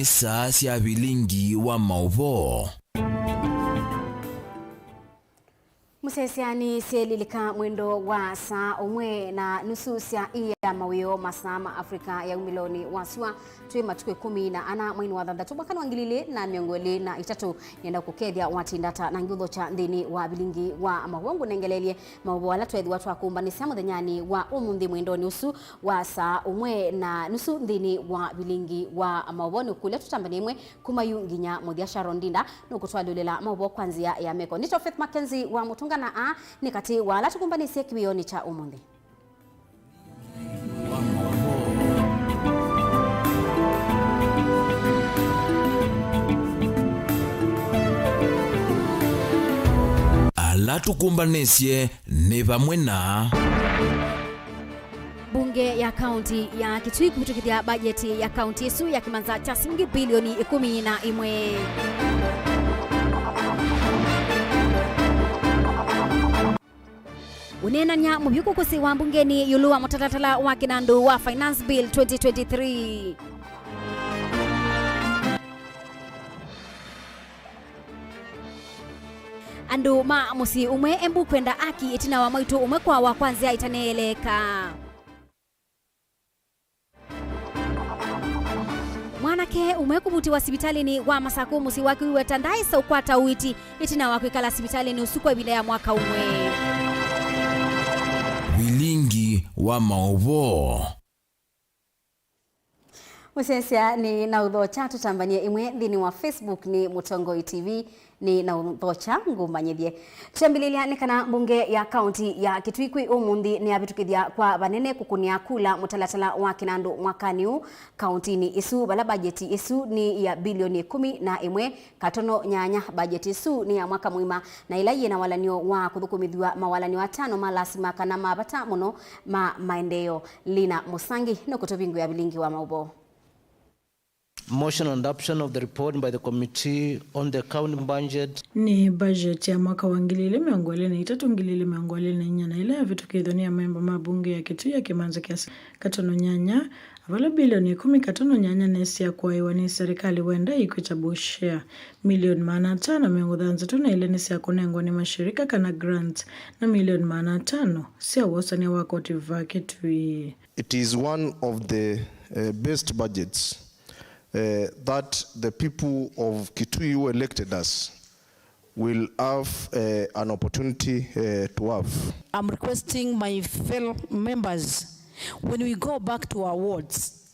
ni saa cia Vilingi wa Mauvoo. Musesiani sielilika mwendo wa saa umwe na nusu cia iya mawio masama Afrika ya umiloni wasua tuwe matukwe 14 mwini wa thanthatu mwaka wa 2023 nienda kukethia watindata na ngutho cha nthini wa Vilingi wa Mauvoo nengelelie Mauvoo ala twethi watu akumbanisia muthenyani wa umuthi mwendo nusu wa saa umwe na nusu nthini wa Vilingi wa Mauvoo nukule tutambani imwe kumayu nginya muthia Sharon Dinda nukutwalulela Mauvoo kwanzia ya meko nito Faith MAKENZI wa mutunga na a ni kati wala tukumbanisia kibioni cha umuthi. Ala tukumbanesie ni vamwe na Bunge ya kaunti ya Kitui kutukithia bajeti ya kaunti yesu ya kimanza cha shilingi bilioni 11. Unenanya mubyuko kusi wa mbungeni yulua mutatatala wa kinandu wa Finance Bill 2023. Andu musi umwe embu kwenda aki itina wa maitu umwe kwa wa kwanzia itaneeleka. Mwanake umwe kubutiwa sibitalini wa Masaku musi waki wetandai sa ukwata uiti itina wa kwikala sibitalini usukwa bila ya mwaka umwe. Vilingi wa Mauvoo. Musesia ni na udhocha tutambanie imwe thini wa Facebook ni Mutongoi TV ni na udhocha ngumanyithie. Tutambililia ni kana bunge ya kaunti ya Kitui kwi umuthi ni abitukithia kwa banene kukunia kula mutalatala wa kinandu mwakani u kaunti ni isu bala bajeti isu ni ya bilioni 11 katono nyanya bajeti isu ni ya mwaka mwima na ila na walanio wa kuthukumithwa mawalanio 5 malasima kana mabata muno maendeleo. Lina Musangi no kutovingu ya Vilingi wa Mauvoo. Motion on adoption of the report by the committee on the county budget. Ni budget ya mwaka wa 2023 na ile ya vitukidhonia memba mabunge ya Kitui ya kimanza kiasi katono nyanya avala bilioni 10 katono nyanya nesi ya kwa iwani serikali wenda ikuitabushia milioni 500 mengodhanza na ile nesi ya kunengwa ni mashirika kana grant na milioni 500 siya wasani wako tiva Kitui. It is one of the best budgets that the people of Kitui who elected us will have an opportunity to have. I'm requesting my fellow members, when we go back to our wards,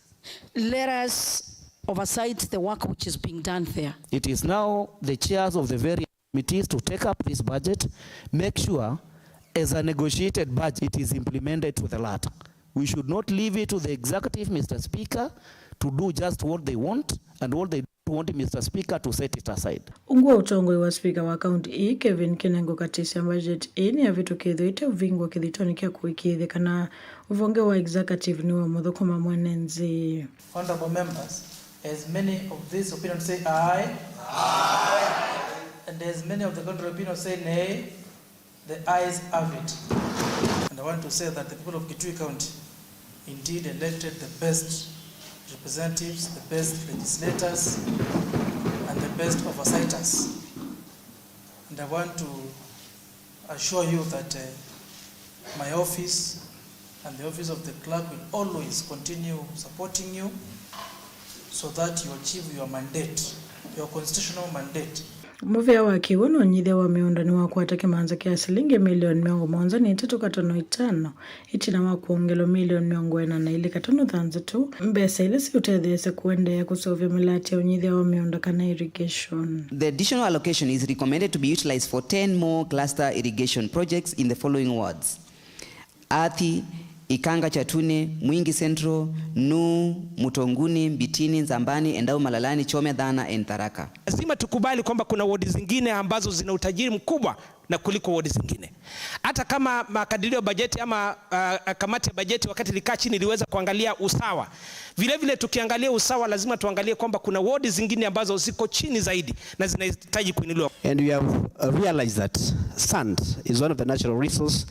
let us oversight the work which is being done there. It is now the chairs of the various committees to take up this budget, make sure as a negotiated budget it is implemented to the latter. We should not leave it to the executive, Mr. Speaker, to do just what they want, and what they want Mr. Speaker to set it aside. Ungwa utongoi wa speaker wa county Kevin Kinengo katisi ya budget ni ya vitu kitho ite uvingwa kithitoni kia kuikithi kana uvonge wa executive ni wa muthukuma mwenenzi. Honorable members, as many of these opinions say aye, aye, and as many of the contrary opinions say nay, the ayes have it. And I want to say that the people of Kitui County indeed elected the best representatives, the best legislators, and the best oversighters. And I want to assure you that my office and the office of the clerk will always continue supporting you so that you achieve your mandate, your constitutional mandate. Muvea waki wono nyithia wa miundani wa kuata kimanza kia shilingi milioni 103.5 itina wa kuongelo milioni 40 na ile katono thanza tu mbesa ile si utethese kuendea kusovya milati ya unyithia wa miunda kana irrigation. The additional allocation is recommended to be utilized for 10 more cluster irrigation projects in the following wards: Athi, Ikanga Chatune, Mwingi Central, Nu, Mutonguni, Bitini, Nzambani, Endau Malalani, Chome, Dhana, and Tharaka. Lazima tukubali kwamba kuna wodi zingine ambazo zina utajiri mkubwa na kuliko wodi zingine. Hata kama makadirio bajeti ama kamati ya bajeti wakati likaa chini iliweza kuangalia usawa. Vile vile tukiangalia usawa lazima tuangalie kwamba kuna wodi zingine ambazo ziko chini zaidi na zinahitaji kuinuliwa. And we have realized that sand is one of the natural resources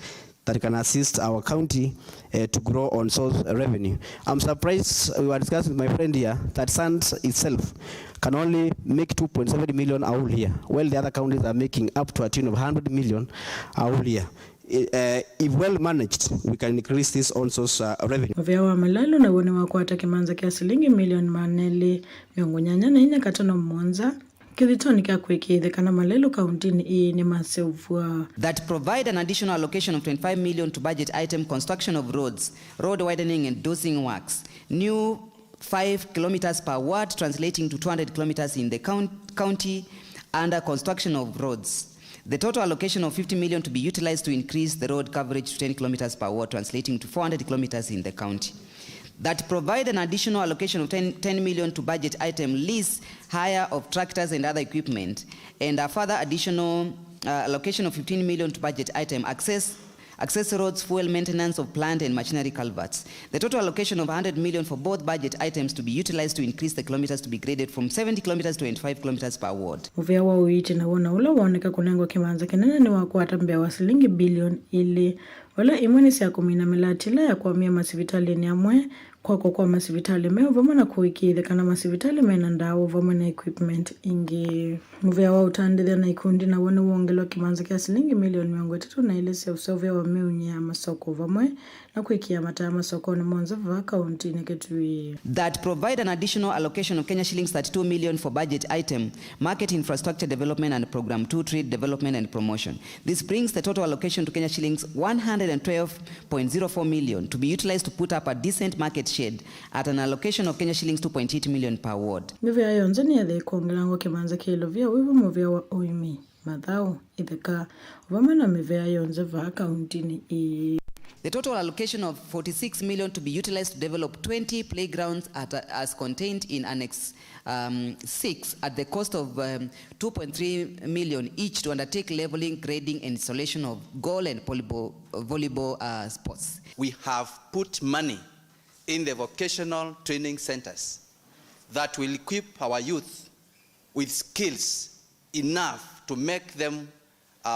that can assist our county to grow on source revenue. I'm surprised, we were discussing with my friend here, that Sands itself can only make 2.7 million a whole year, while the other counties are making up to a tune of 100 million a whole year. If well managed, we can increase this on source revenue. Muvyawa malalo na wone wakwata kimanza kia shilingi milioni manele miongo nyanya na inya katono mwanza kithitoni kia kwekithe kana malelo kauntini ii ni masevua. That provide an additional allocation of 25 million to budget item construction of roads, road widening and dosing works, new 5 kilometers per ward translating to 200 kilometers in the county under construction of roads. The total allocation of 50 million to be utilized to increase the road coverage to 10 kilometers per ward, translating to 400 kilometers in the county. That provide an additional allocation of 10 million to budget item lease, hire of tractors and other equipment, and a further additional allocation of 15 million to budget item access roads, fuel maintenance of plant and machinery culverts. The total allocation of 100 million for both budget items to be utilized to increase the kilometers to be graded from 70 kilometers to 25 kilometers per ward. Muvyawa uiti na wona ula waoneka kunengwa kimanza kinene ni wakwata mbyawa shilingi bilioni ili wala imweni siya kumina milatila ya kuamia masivitali ni amwe kwa masivitali meo vama na kuikithe kana masivitali mena ndao vama na equipment ingi. Muvyawa utandithia na ikundi na wone uongelo kimanza kia shilingi milioni 3 na ile siya usovya wa miunye ya masoko vamwe na kuikia mataa masoko ni mwanza va kaunti ni Kitui. That provide an additional allocation of Kenya shillings 32 million for budget item market infrastructure development and program 2 trade development and promotion. This brings the total allocation to Kenya shillings 112.04 million to be utilized to put up a decent market shed at an allocation of Kenya shillings 2.8 million per ward. Mivya yonzani ya the kongilango kimanza kilo vya wivu muvya wa oimi madhao idheka vama na mivya yonze va kauntini i. The total allocation of 46 million to be utilized to develop 20 playgrounds as contained in Annex 6 at the cost of 2.3 million each to undertake leveling, grading and installation of goal and volleyball sports. We have put money in the vocational training centers that will equip our youth with skills enough to make them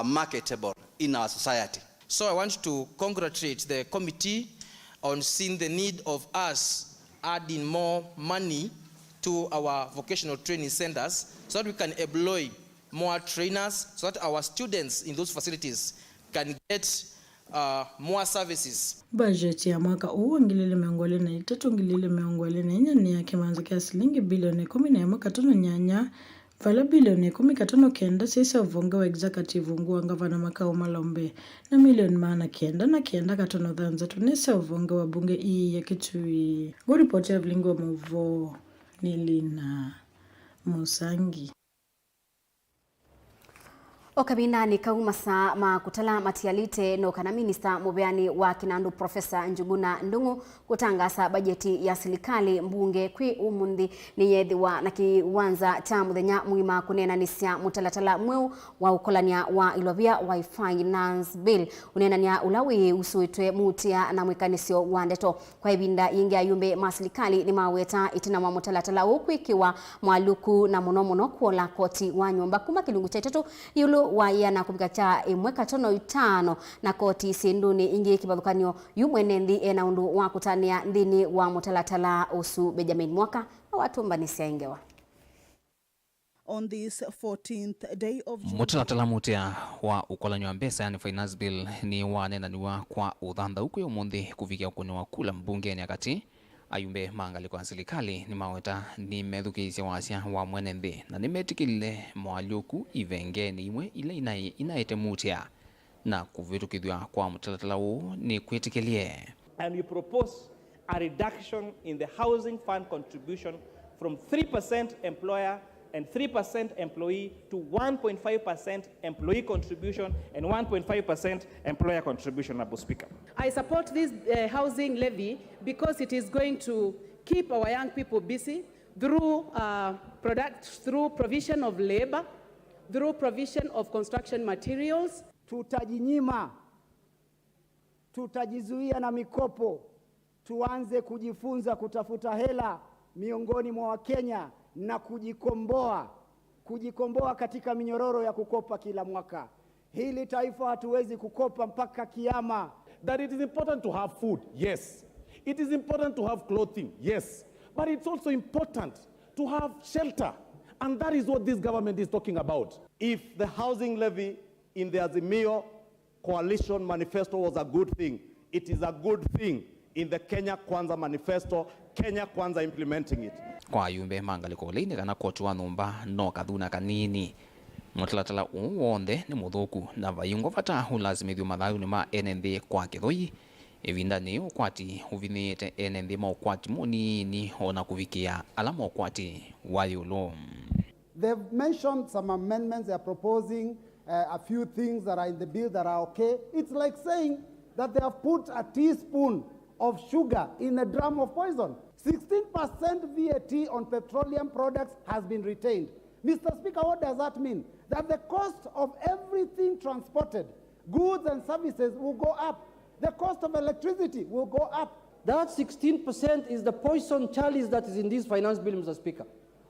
marketable in our society. So I want to congratulate the committee on seeing the need of us adding more money to our vocational training centers so that we can employ more trainers, so that our students in those facilities can get more services. Budget ya mwaka huu ngilile miongole na itatu ngilile miongole na inya ni ya kimanza kia shilingi bilioni 10 na ya mwaka tono nyanya vala bilioni 10 kenda sisa uvonga wa executive nguwa ngavana makao malombe na milioni maana kenda katono dhanza tunesa uvonga wa bunge ii ya Kitui. Guripoti ya Vilingi wa Mauvoo Nilina Musangi. Okabina ni kaumasa makutala matialite no kana minister mubeani wa Kinandu Professor Njuguna Ndungu kutangasa bajeti ya serikali mbunge kwi umundi ni yethiwa na kiwanza cha muthenya mwima kunena nisya mutalatala mweu wa ukolania wa ilovia wa finance bill unenania ulawi usuitwe mutia na mwikanisio wa ndeto kwa ibinda yingi ayumbe maserikali ni maweta itina wa mutalatala ukwikiwa mwaluku na munomuno kuola koti wa nyumba kuma kilungu cha itatu yulu waya na kubikacha imweka tono 5 na koti sinduni ingi kibalukanyo yumwene ndi ena undu wa kutania ndini wa mutalatala usu Benjamin Mwaka na watu mbanisia ingewa. On this 14th day of June, mutalatala mutia wa ukolanyo wa mbesa yani finance bill ni wanena niwa kwa udhanda uko yomundi kufikia ukuni wa kula mbunge ni akati ayumbe mangaliko ya serikali ni maweta ni medhukizia wasia wa mwenende na nimetikile mwalioku ivenge ni imwe ile inaete mutia na kuvitukidhwa kwa mutalatala huu ni kuitikilie. And we propose a reduction in the housing fund contribution from 3% employer and 3% employee to 1.5% employee contribution and 1.5% employer contribution, Mr. Speaker. I support this housing levy because it is going to keep our young people busy through through provision of labor, through provision of construction materials. Tutajinyima, tutajizuia na mikopo, tuanze kujifunza kutafuta hela miongoni mwa Wakenya na kujikomboa katika minyororo ya kukopa kila mwaka. Hili taifa hatuwezi kukopa mpaka kiyama. that it is important to have food, yes. It is important to have clothing, yes. But it's also important to have shelter. And that is what this government is talking about. If the housing levy in the Azimio coalition manifesto was a good thing, it is a good thing in the Kenya Kwanza manifesto, Kenya Kwanza implementing it. Kwa yumbe mangaliko leine kana kotua numba no kaduna kanini. Mutalatala uwonde ni muthuku na vayungo vata hulazimithio mathayu ni ma NND kwa kithoi. Evinda ni ukwati uvinite NND ma ukwati munini ona kuvikia alama ukwati wayulo. They've mentioned some amendments they are proposing, a few things that are in the bill that are okay. It's like saying that they have put a teaspoon of sugar in a drum of poison. 16% VAT on petroleum products has been retained. Mr. Speaker, what does that mean? That the cost of everything transported, goods and services, will go up. The cost of electricity will go up. That 16% is the poison chalice that is in this finance bill, Mr. Speaker.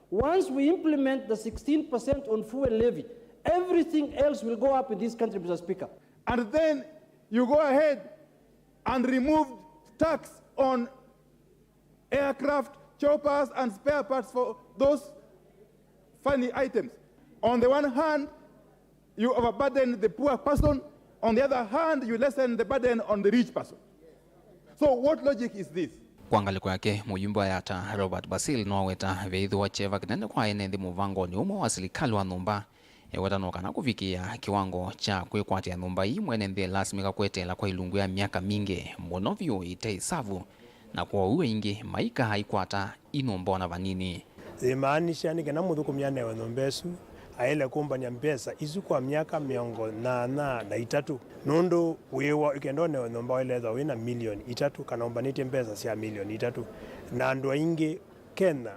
Once we implement the 16% on fuel levy, everything else will go up in this country, Mr. Speaker. And then you go ahead and remove tax on aircraft, choppers, and spare parts for those funny items. On the one hand, you overburden the poor person. On the other hand, you lessen the burden on the rich person. So what logic is this? Kwangaliko yake muyumba yata Robert Basil no weta veidhu wa cheva kinene kwa enendi muvango ni umo wa serikali wa numba wetanoka na kufikia kiwango cha kwekwatia numba hii mwenendi lasmika kwetela kwa ilungu ya miaka mingi monovyo itaisavu na kwa uwe ingi maika haikwata inombona vanini. Zimaanisha ni kena muthuku myane wa nombesu aile kumbani ya mpesa isu kwa miaka miongo na itatu nundu wiwa ikendone wa nomba waileza wina milioni itatu kanaombanite mpesa sia milioni itatu na andu ingi kena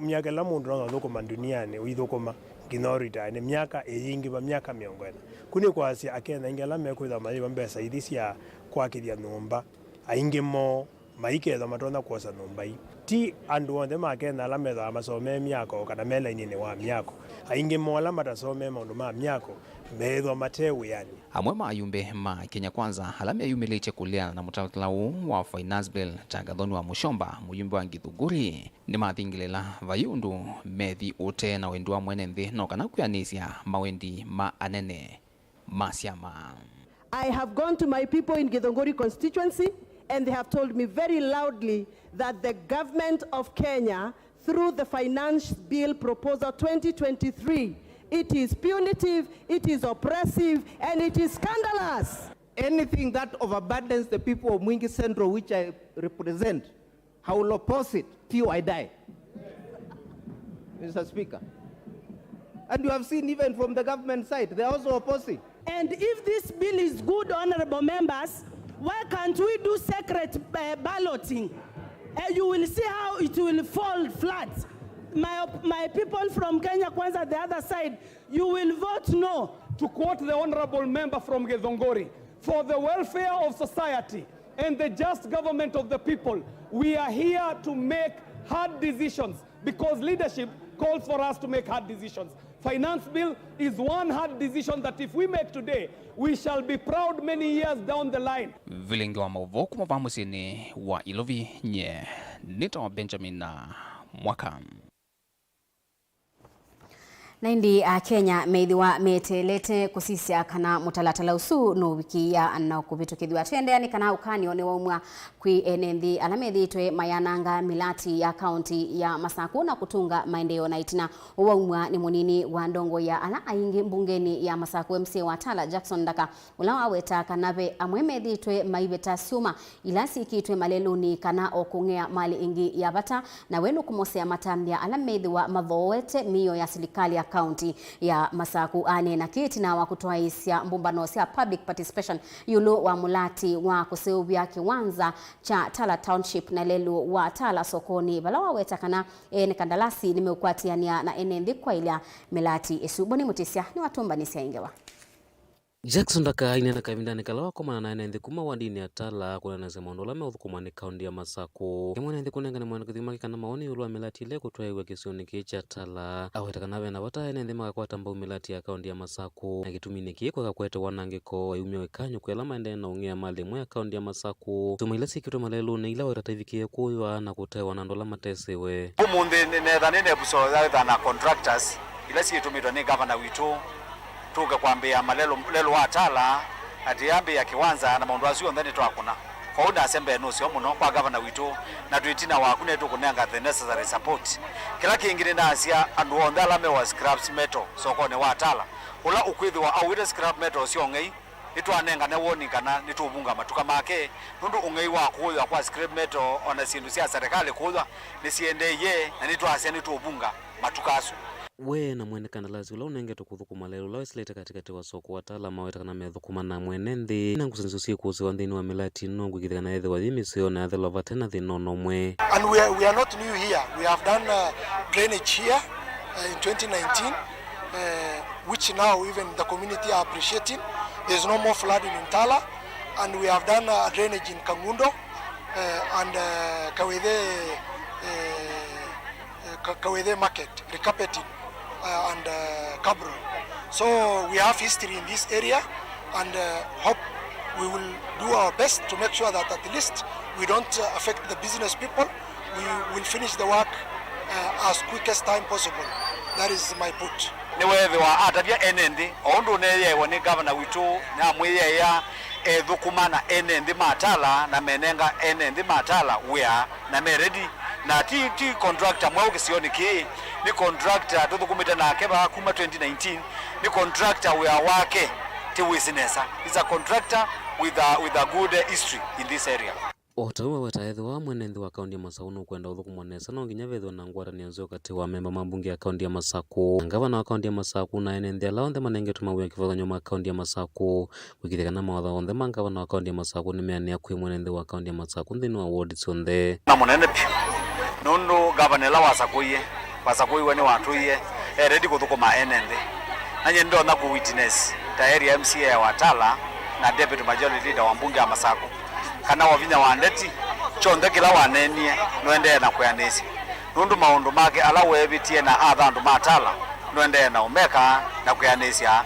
miaka la mundu na thukuma duniani uithukuma ginorita ni miaka eyingi ba miaka miongo ena kuni kwasi akena ingi la mekwitha maiba mpesa ithisia kwakithia nomba aingi mo maiketha matona kuosa nomba hii ti andu onthe makena la metha masome miako kana mela inini wa miako aingi mola matasome maundu ma miako methwa matewe yani amwe mayumbe ma Kenya Kwanza alame ayumilite kulia na mutalatala wa finance bill tangathoni wa mushomba muyumbe wa Githunguri ni mathingilela vayundu methi ute na wendu wa mwenendi no kana kwianisia mawendi ma anene masiama. I have gone to my people in Githunguri constituency and they have told me very loudly that the government of Kenya, through the Finance Bill Proposal 2023, it is punitive, it is oppressive, and it is scandalous. Anything that overburdens the people of Mwingi Central, which I represent, I will oppose it till I die. Mr. Speaker. And you have seen even from the government side, they are also opposing. And if this bill is good, honorable members, why can't we do secret balloting? You will see how it will fall flat. My people from Kenya Kwanza, the other side, you will vote no. To quote the honorable member from Githunguri, for the welfare of society and the just government of the people, we are here to make hard decisions because leadership calls for us to make hard decisions. Finance bill is one hard decision that if we make today, we shall be proud many years down the line. Vilingi wa Mauvoo kumapamusini wa Ilovi nye nito Benjamin na mwaka. Naindi Kenya meithiwa metelete kusisia kana mutalatala usu no wiki ya na kubitukithwa twende kana ukani one waumwa kwi enendi alamethitwe mayananga milati ya county ya Masaku na kutunga maendeleo na itina waumwa ni munini wa ndongo ya ala aingi mbungeni ya Masaku MC wa Tala Jackson Ndaka ulawa weta kanabe amwemethitwe maibeta suma ilasi ikitwe maleluni kana okungea mali ingi ya bata na wenu kumosea matambia alamethiwa mavowete mio ya serikali ya county ya Masaku ane na kiti na wakutoa isia mbumbano sia public participation yulu wa mulati wa kuseubia kiwanza cha Tala Township na lelu wa Tala sokoni balawa wetakana ni kandalasi nimeukwatiania na enendi kwa ilia milati esuboni mutisia ni watumba nisia ingewa. Jackson Daka inena kavindani kalawa koma na ene kuma wadini atala kuna na semondo la meudhu kumani kaundi ya Masako kemwana ende kunenga ni mwana kuthimaki kana maoni ulu wa milati ile kutoa iwe kisioni kicha tala aweta kanawe na wata ene ndema kwa tamba umilati ya kaundi ya Masako na kitumini kieko kakwete wanangeko wayumio ikanyo kwa lama ende na ungia mali mwe ya kaundi ya Masako tumailasi kitu malelu na ila watatavikie kuwa na kutoa wanandola matesewe umundi nethanine buso na contractors ilasi itumitwa ni governor witu tuga kwambia malelo watala atiambi ya kiwanza na maundu asio ndani twakuna kwa una asembe no sio muno kwa governor witu na tuitina wakune tu kunenga the necessary support kila kingine na asia andu ondala me wa scrap metal soko ne watala ula ukwithwa au ile scrap metal sio ngei itwanenga ne woni kana nitubunga matuka make nundu ungei wa kuyo kwa scrap metal ona sindu sia serikali kuyo nisiendeye na nitwase nitubunga matukasu we na mwene kandalazi ula unenge tukudhukuma lelo la isleta katikati wa soko watala maweta kana medhukuma na mwenendi na ngusanisusi kuzi wa ndini wa milati nongu kithika na edhe wa dhimisio na edhe lova tena dhinono mwe. And we are not new here. We have done drainage here in 2019 which now even the community are appreciating. There's no more flooding in Tala, and we have done drainage in Kangundo and Kawede market, recarpeting and Kabro. So we have history in this area, and hope we will do our best to make sure that at least we don't affect the business people. We will finish the work as quick as time possible. That is my put. Niwe wa atavia enendi ondu neye woni governor witu na mwiye ya dhukumana enendi matala na menenga enendi matala wea na meredi na ti contractor mwa ukisioni ki ni contractor tuthukumita na keba kuma 2019 ni contractor wea wake ti business. Is a contractor with a good history in this area. Otawa wataedho wa mwenendi wa kaundi ya Masako kwenda uthukumonesa no nginya vetho na ngwara nianzo kati wa memba mabunge ya kaundi ya Masako ngavana wa kaundi ya Masako na enendi ala onthe manenge tumawe kifadha nyuma kaundi ya Masako wikithekana mawatha onthe mangavana wa kaundi ya Masako ni meani ya kwi mwenendi wa kaundi ya Masako nthini wa wards onthe na munene pi nundu governor la wasakuiwe ni watuiye ready kuthukuma enendi na nyendo na ku witness tayari MCA ya Watala na deputy majority leader wa mbunge ya Masako kana wavinya wandeti chonde kila wanenie nwende na kuyanisi nundu maundu make ala webitie na athandu matala nwende na umeka na kuyanisia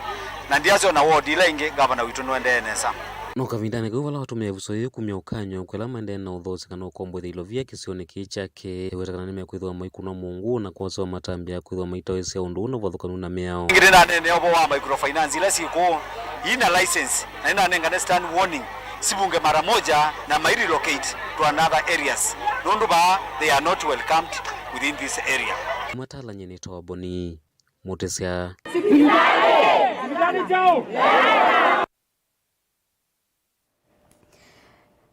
na ndiazo na ward ile ingi governor witu nwende nesa no kavindane kuvala watumia vusoyo kumya ukanyo kwela mande na uthosi kana ukombo thilo vya kisioni kichake wetakana nime kwithwa maikuno mungu na kwaso matambia kwithwa maitoese undu no vathukanu na miao ingire na nene obo wa microfinance ile siko ina license na ina nenga stand warning sibunge mara moja na mairi locate to another areas nundu ba they are not welcomed within this area matala nyene to boni mutesia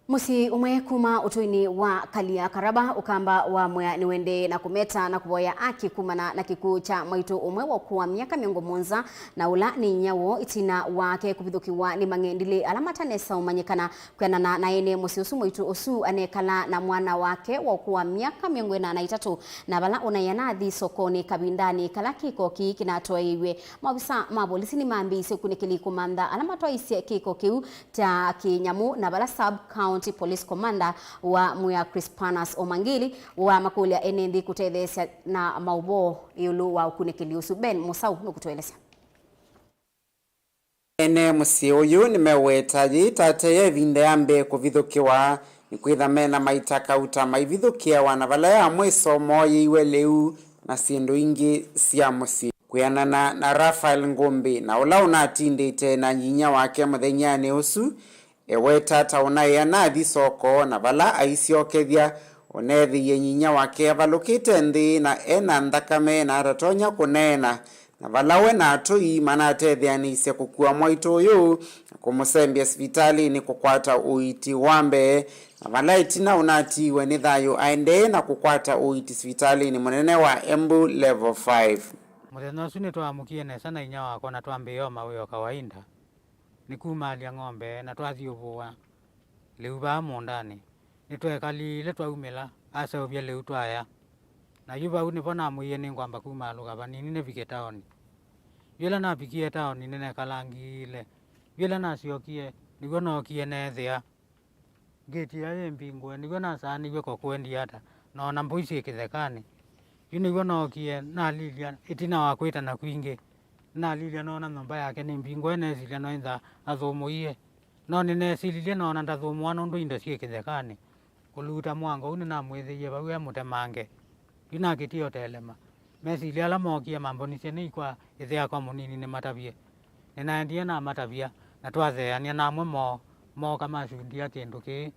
Musi umwe kuma utuini wa Kalia Karaba ukamba wa mwea niwende na kumeta na kuboya aki kumana na kiku cha maitu umwe wa kuwa miaka miongo monza na ula ni nyawo itina wake kupithukiwa ni mangendile alamata nesa umanyekana kwenana na ene musi usu maitu usu anekala na mwana wake wa kuwa miaka miongo na itatu na bala unayanathi sokoni kabindani kalaki koki kinatoa iwe mawisa mabolisi ni maambisi kunikili kumanda alamatoa isi kiko kiu ta kinyamu na bala sub county Police Commander wa Muya Crispanus Omangili wa makuli ya enendi kutethesya na Mauvoo yulu wa kunikiliusu Ben Musau nukutueleza ene musi uyu nimewetaji tateye vinde ambe kuvithukiwa nikwitha mena maitaka uta maivithukia wana vala ya mweso moyi iwe leu na sindu ingi sia musi kuyanana na Rafael Ngumbi na ula unatindite na nyinya wake muthenyani usu eweta tauna ya nathi soko na vala aisyokethia onethi yenyinya wake avalukite nthi na ena nthakame na aratonya kunena na vala we na atui manatethyanise kukua mwaitu uyu kumusembia sivitali ni kukwata uiti wambe na vala itina unatiwe ni thayu aende na kukwata uiti sivitali ni munene wa Embu level 5 Muthenya ucio nitwamukie nesa na inya wako na twambio mawio kawaida nikumalia ng'ombe na twathiuvua liu ba mundani nitwekalile twaumila asa ubya liu twaya na yuba unipona muye ni ngwamba kumaluka banini ne vike taoni yela na vikie taoni nene kalangile vile nasiokie niguo nokie nethia gate ya mbingwe niguo nasaniwe kwa kwendia hata naona mbuici kithekani yu niguo nokie nalilia itina wa kwita na kwingi nalilia nona nyumba yake ni mbingwe nesilia noitha athumuie no ninecililie nona ndathumua nundu indo cie kithekani kuluta mwango uni namwithiie vau e mutemange inakitio telema mecilia ala mokie mambo nicie ni kwa ithia kwa munini ni matavie ninaendie na matavia na twatheania namwe moka macundia kindu ki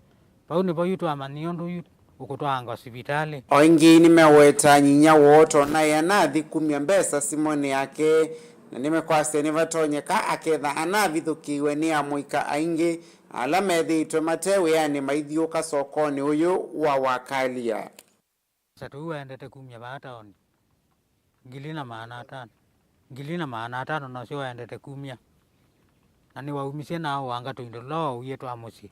vau nivo yu twamanio ndu yu ukutwanga sivitali oingi nimeweta nyinya woto na yanathi kumia mbesa simoni yake na nimekwase nivatonyeka aketha anavithukiwe ni amuika aingi ala methitwe matewe yani maithiuka sokoni uyu wa wakalia satu uendete kumia vataoni ngili na maana atano na sio uendete kumia na ni waumisie nao wanga tuindo lo uye twa musi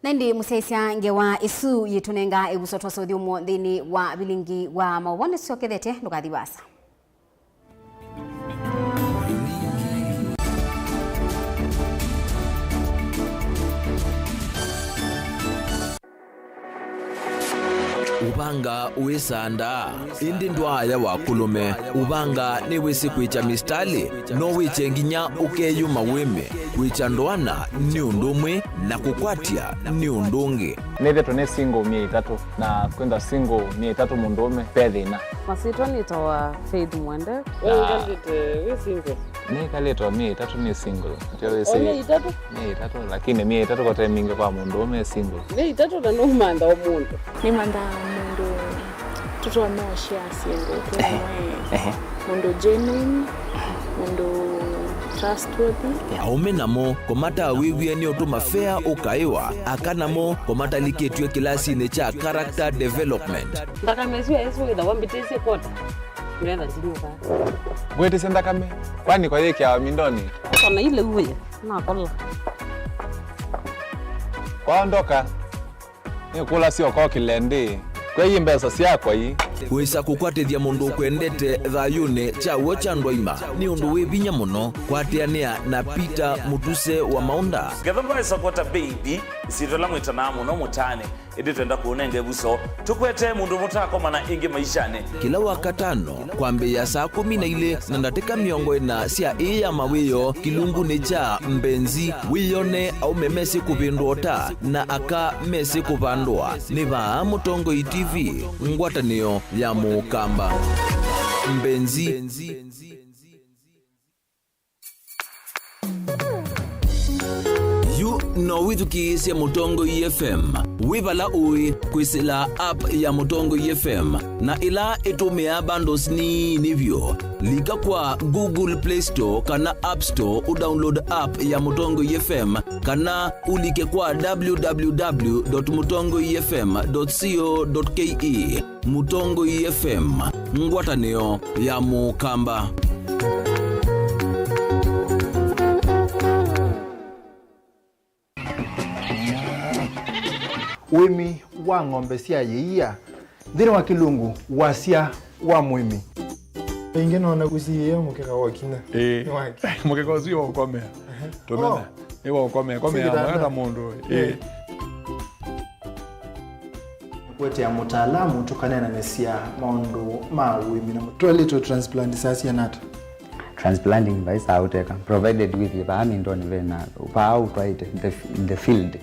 Nandi musesia ngewa isu yitunenga egusotwa sothi umo thini wa Vilingi wa Mauvoo siokethete ndukathibasa Ubanga uisanda indi ndwaya wa kulume ubanga ni wisi kwicha mistali no wiche nginya ukeyuma wime kwicha ndwana ni undumwe na kukwatia ni undungi nithe tune single 300 na kwenda single 300 mundume pethina masitwa nitoa Faith Mwende we single ni kaleto 300 ni single ndio ni 300 lakini 300 kwa time mingi kwa mundume single ni 3 na no manda o mundu ni manda mundu tutoa no share single kwa mundu genuine mundu trustworthy aume namo komata wiwie ni otuma fair ukaiwa akanamo komata liketwe kilasi ne cha character development ndaka mezu yesu ida wambitese kota mlenda zinuka bwete senda kame kwani kwa yake ya mindoni kona ile uwe na kola kwaondoka ni kula sio kwa kilende kwa hii mbesa siakwa hii wisa kukwatithia mundu kwendete thayune cha wocha ndwaima ni undu wibinya muno kwatiania na Peter Mutuse wa Maunda gathomba support baby sitola mwitana muno mutane idi twenda kuonenge buso tukwete mundu mutako mana ingi maishane kila wakatano kwambe ya saa 12 na ndateka miongo ina sia ya mawiyo kilungu ni cha mbenzi wiyone au memesi kupindota na aka mesi kupandwa ni va Mutongo TV ngwatanio ya mukamba mbenzi no withukiisya Mutongo FM wibala ui kwisila app ya Mutongo FM na ila itumia bundles ni nivyo lika kwa Google Play Store kana App Store udownload app ya Mutongo FM kana ulike kwa www.mutongofm.co.ke Mutongo FM ngwatanio ya mukamba wimi wa ng'ombe cia yiia thini wa kilungu wasia wa mwimi ingi nona guciye mukeka wakina mukeka ucio ukomea tumena ni wa ukomea mwana mundu kwete ya mutaalamu tukanena nesia maundu ma wimi na twelito transplant sasia nata transplanting by sauteka provided with the ndoni vena upau right in the field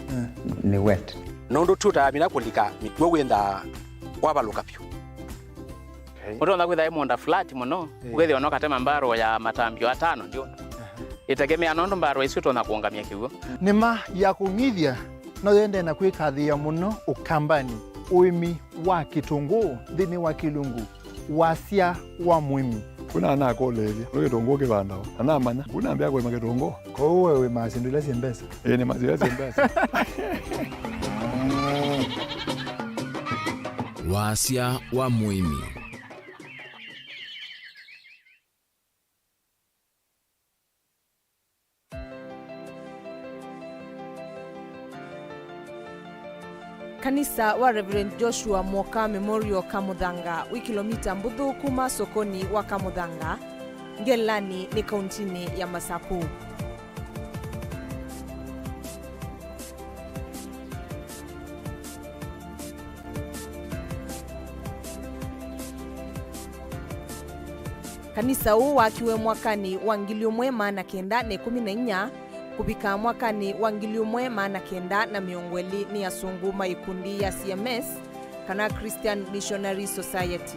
ni wet nondo tuta mina kulika mitwe wenda wabaluka pyo muto na kwitha imonda flat muno ugethi ono katema mbaro ya matambio 5 ndio itegemea nondo mbaro isuto na kuongamia kiwo nima ya kungithia no yende na kwikathia muno ukambani uimi wa kitunguu thini wa kilungu wasia wa mwimi kuna ana kolele kitungu kibandao ana manya kuna ambia kwa kitungu kwa wewe masindulia simbesa ni masindulia simbesa wasia wa mwimi Kanisa wa Reverend Joshua Mwoka Memorial Kamuthanga wi kilomita mbuthu kuma sokoni wa Kamuthanga Ngelani ni kauntini ya Masaku. Kanisa huu wakiwe mwakani wa 1914 kubika mwakani wa 1920 ni asunguma ikundi ya CMS kana Christian Missionary Society.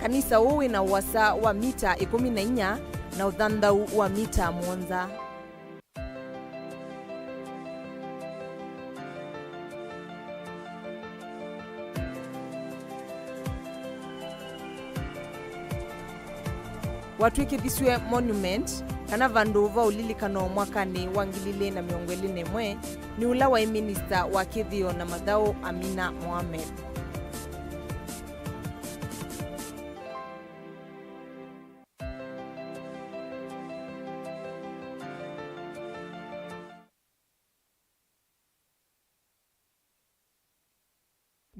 Kanisa huu ina uwasa wa mita 14 na uthandau wa mita 1. Watwikithiswe monument kana vandu va ulilikano mwakani wa 2021 ni ula wa minister wa Kithio na Mathau Amina Mohamed.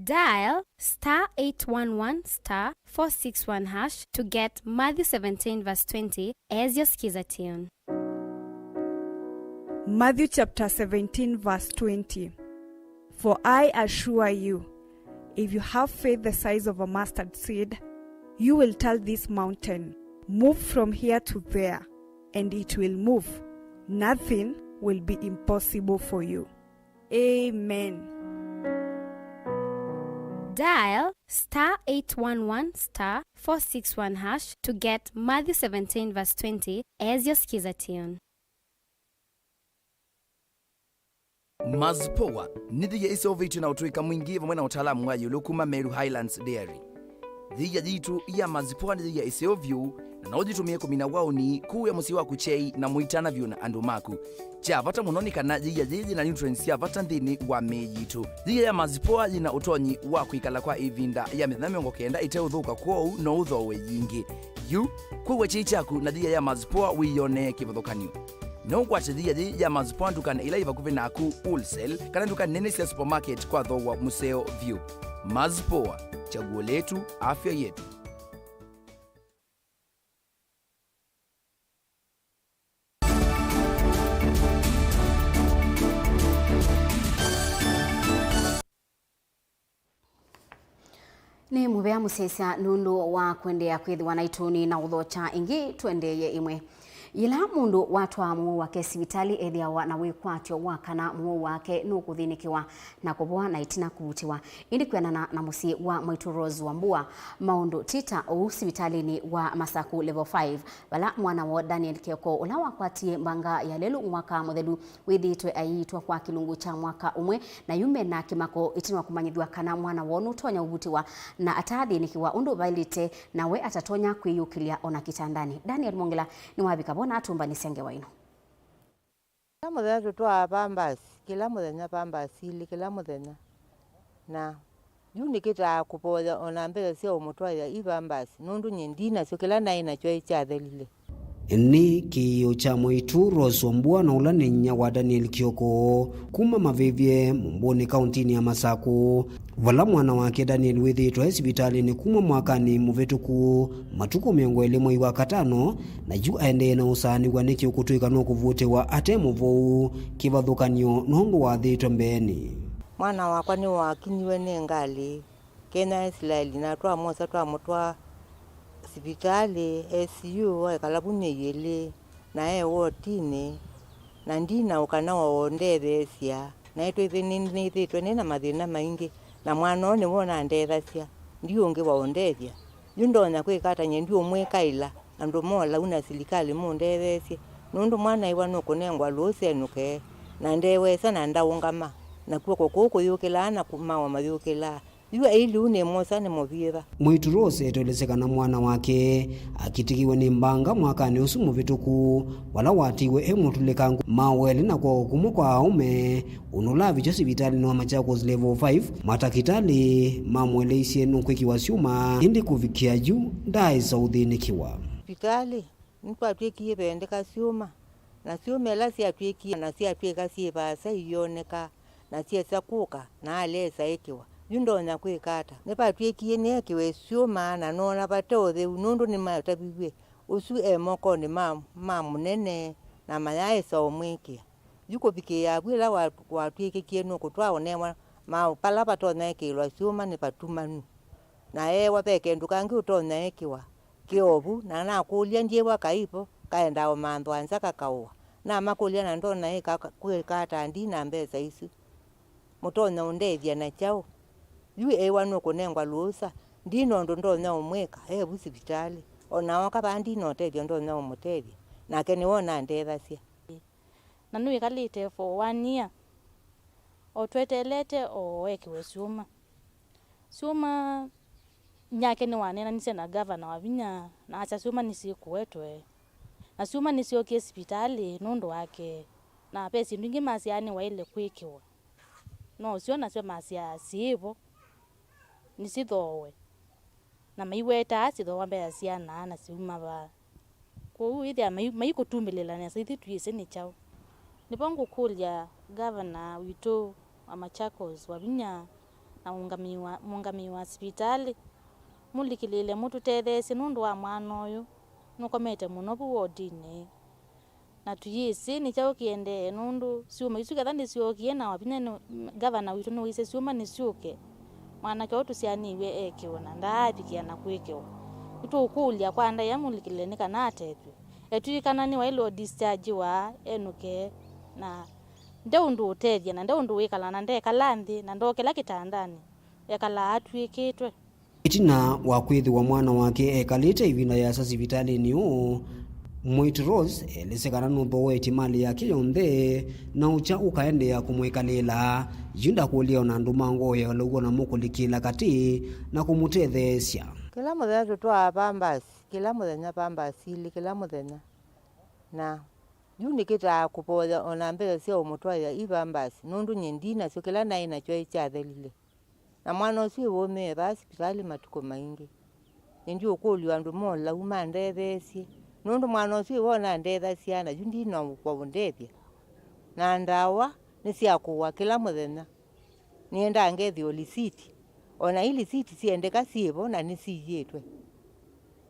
Dial *811*461# to get Matthew 17 verse 20 as your skiza tune. Matthew chapter 17 verse 20. For I assure you, if you have faith the size of a mustard seed, you will tell this mountain, move from here to there, and it will move. Nothing will be impossible for you. Amen. Dial *811*461# to get Matthew 17 verse 20 as your skiza tune. Mazpoa nithiya isovitu na utuika mwingi vamwe na utaalamu wa yulukuma Meru Highlands Dairy. Thiya jitu ya mazpoa nithiya isovyu na ujitumie kumina wauni kuu ya musi wa kuchei na muitana vyu na andu maku. Cha vata munoni kana thiya jiji na nutrients ya vata nthini wa mejitu. Thiya ya mazpoa jina utonyi wa kuikala kwa ivinda ya mithana kenda ite uthuka kwou no uthowe yingi. Yu kuwa chei chaku na thiya ya mazpoa wiyone kivuthukanio. No kwache thiya ya mazpoa ndukana ila ivakuvi naku wholesale kana ndukana nene cia supermarket kwa thowa museo view. Mazpoa, chaguo letu, afya yetu. Ni muvea musesa nundu wa kwendea kwithiwa na ituni na uthocha ingi twendeye imwe. Ila mundu watwa Mauvoo wake sibitali ethiawa na wikwatio wakana Mauvoo wake nukuthinikiwa na kuboa na itina kubutiwa indi kwenana na musi wa Mwaitu Rose Wambua maundu tita u sibitali wa Masaku level 5 wala mwana wa Daniel Kioko ula wakwatie mbanga ya lelu mwaka muthelu withitwe aitwa kwa kilungu cha mwaka umwe na yume na kimako itinwa kumanyithwa kana mwana wonu tonya ubutiwa na atathinikiwa undu vailite nawe atatonya kwiyukilia ona kitandani. Daniel Mongela ni wabika bona atumba ni senge waino. Kila muthenya tutwa pambasi, kila muthenya pambasi ili kila muthenya. Na yuni kita kupoza ona mbele cia umutwa ya ipambasi nundu nyindina sio kila naina chwa icyathelile. Ni kiyo cha Mwaitu Rose Wambua na ula nenya wa Daniel Kioko kuma mavivye Mumbuni kauntini ya Masaku. Vala mwana wake Daniel withitwa hospitali ni kuma mwakani muvetuku matuko 2025 na juu aendee na usani wa niki ukutuika no kuvutiwa ate Mauvoo kivathukanio nondu wathitwa mbeni. Mwana wakwa ni wakinyiwe ni ngali kena Israeli na twa mosa twa mutwa sibitali SU wa kalabuni yele na wotini na ndina ukana waondethesia na itwe thini thitwe nina mathina maingi na mwana ni wona ndethesia ndio unge waondethia yundonya kwikata nyendio mwekaila andu mola una silikali mundethesie nundu mwana iwa nukunengwa lusenuke na ndewesa na ndaungama na kuko kuko yukila na kumawa mayukila yua ili une mosa ni moviva. Mwaitu Rose etolezekana mwana wake akitikiwe ni mbanga mwakani usu muvituku wala watiwe mutulikangu mawele na kwa hukumu kwa aume unulavi cho sibitali no Machakos level 5 matakitali mamwele isye nukwikiwa syuma indi kuvikia juu ndai sauthinikiwa. sipitali nitwatwikie bendeka syuma na syuma ela syatwikie na syatwika syibasa iyoneka na syesakuka na alesa ekiwa yundonya kwikata nipatwikie niekiwe syuma na nona batothe unundu ni matabiwe usu emoko ni mamunene na mayaesa omwikia yuko bike yabwila watwikikie nuku twaonewa pala patonya ekilwa syuma ni patumanu na ewa peke ndukangi utonya ekiwa kiobu na nakulia ndiewa kaipo kaenda omando anza kakaua na makulia na ndona eka kwikata ndi na mbesa isu mutonya undethia na chao yu ewa nuku nengwa lusa ndino ndonya omweka ebu sipitali ona wakabandi no tethia ndonya omutethia nake ni wona ndethasia na nui kalite for 1 year otwetelete owekiwe suma nyake ni wanena nise na governor wa Vinya na acha suma nisikuwetwe na suma nisiokie hospitali nundu wake na pesi ndingi masiani wa ile kwikiwa no sio na sio masia sivo nisithowe na maiweta asithowa mbea siana na suma ba ko ithia maikutumbilela na sithi tuise ni chao nipongo kulia governor wito wa Machakos wa Vinya na mungami wa hospitali mulikilile mutu tethesi nundu wa mwana uyu nukomete muno buwodini na tuyisi ni chao kiende nundu siuma isuke thandi siokie na Wavinya governor wito no ise siuma ni siuke mwana kyo tusianiwe ekiona ndaapikia na kwikiwa itu ukulia kwanda ya mulikilile ni kana atetwe etuikana ni wa ilo discharge wa enuke na ndeundu utethia na ndeundu wikala na ndekala nthi na ndokela kitandani ekala atwikitwe itina wa kwithi wa mwana wake ekalite ivinda ya sasivitali ni uu Mwiti Rose elisekana nuthowe timali yake yonthe na ucha ukaendea kumwikalila yunda kulia na ndumango ya lugo na mukulikila kati na kumutetheesya kila muthenya tutwa pambasi kila muthenya pambasi ili kila muthenya na yuni kita kupoza ona mbele sio umutwa ya ipambasi nundu nyindina sio kila na ina choi chathelile na mwana ucio wome basi hospitali matuko maingi ndi ukuli andu mola umandethesi nundu mwana ucio wona ndethasiana yundi no kwa ndethia na ndawa ni cia kuwa kila muthenya nienda ngethi olisiti ona ili siti siendeka sivo na nisiyetwe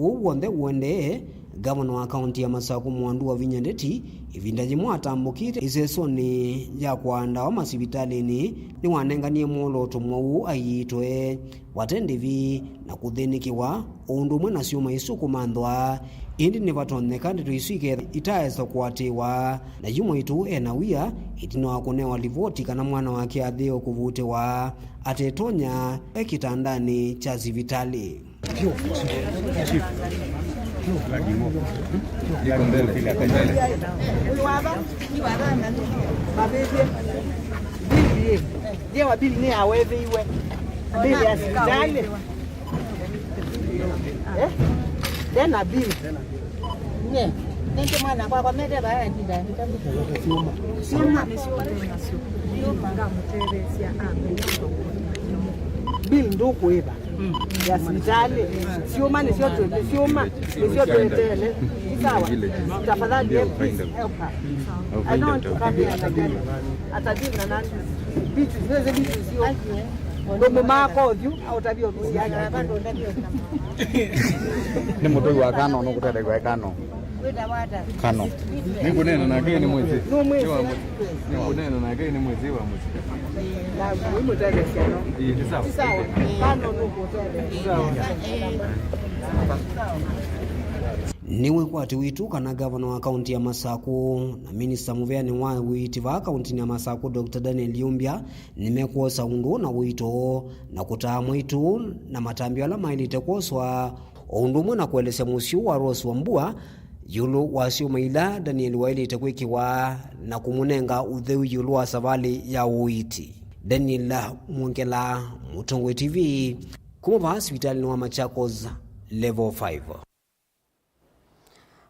wonthe wende gavana wa kaunti ya Masaku Mwandu wa Vinya Ndeti ivinda jimwe atambukite isesoni ya kwanda wa masivitalini ni wanenganie mwoloto mwau ayitwe watendivi na kuthinikiwa undu mwe na siuma isuku mandwa indi ni vatoneka nditu isuike itaesa kuatiwa na yumwe itu ena wia itino kunewa livoti kana mwana wake athio kuvutewa atetonya ekitandani cha sivitali tena bili ne nende mwana kwa mede baya ndida sima sio panga muteresia bili ndo kuiba ya hospitali sioma ni sio tuetele sawa tafadhali help her I don't come here again atadivu na nani vitu zile vitu sio ndo mako vyu au tabio kusiaga bado ndio ni mutoi wa kano no kutenda kwa kano kano nikunena na kile ni mwezi nikunena na kile ni mwezi wa mwezi la muhimu tele sio sawa kano no kutenda niwe kwati witu kana gavana wa kaunti ya Masaku na minista muveani wa witi wa kaunti ya Masaku Dr. Daniel Yumbia nimekuosa undu na wito na kutaa mwitu na matambio ala mailite kuoswa undu na kuelesea musio wa Rose Wambua yulu wasio maila Daniel wailite kwikiwa na kumunenga utheu yulu wa savali ya uiti Daniel Mwongela Mutongwe TV kuma hospitali wa Machakos level 5.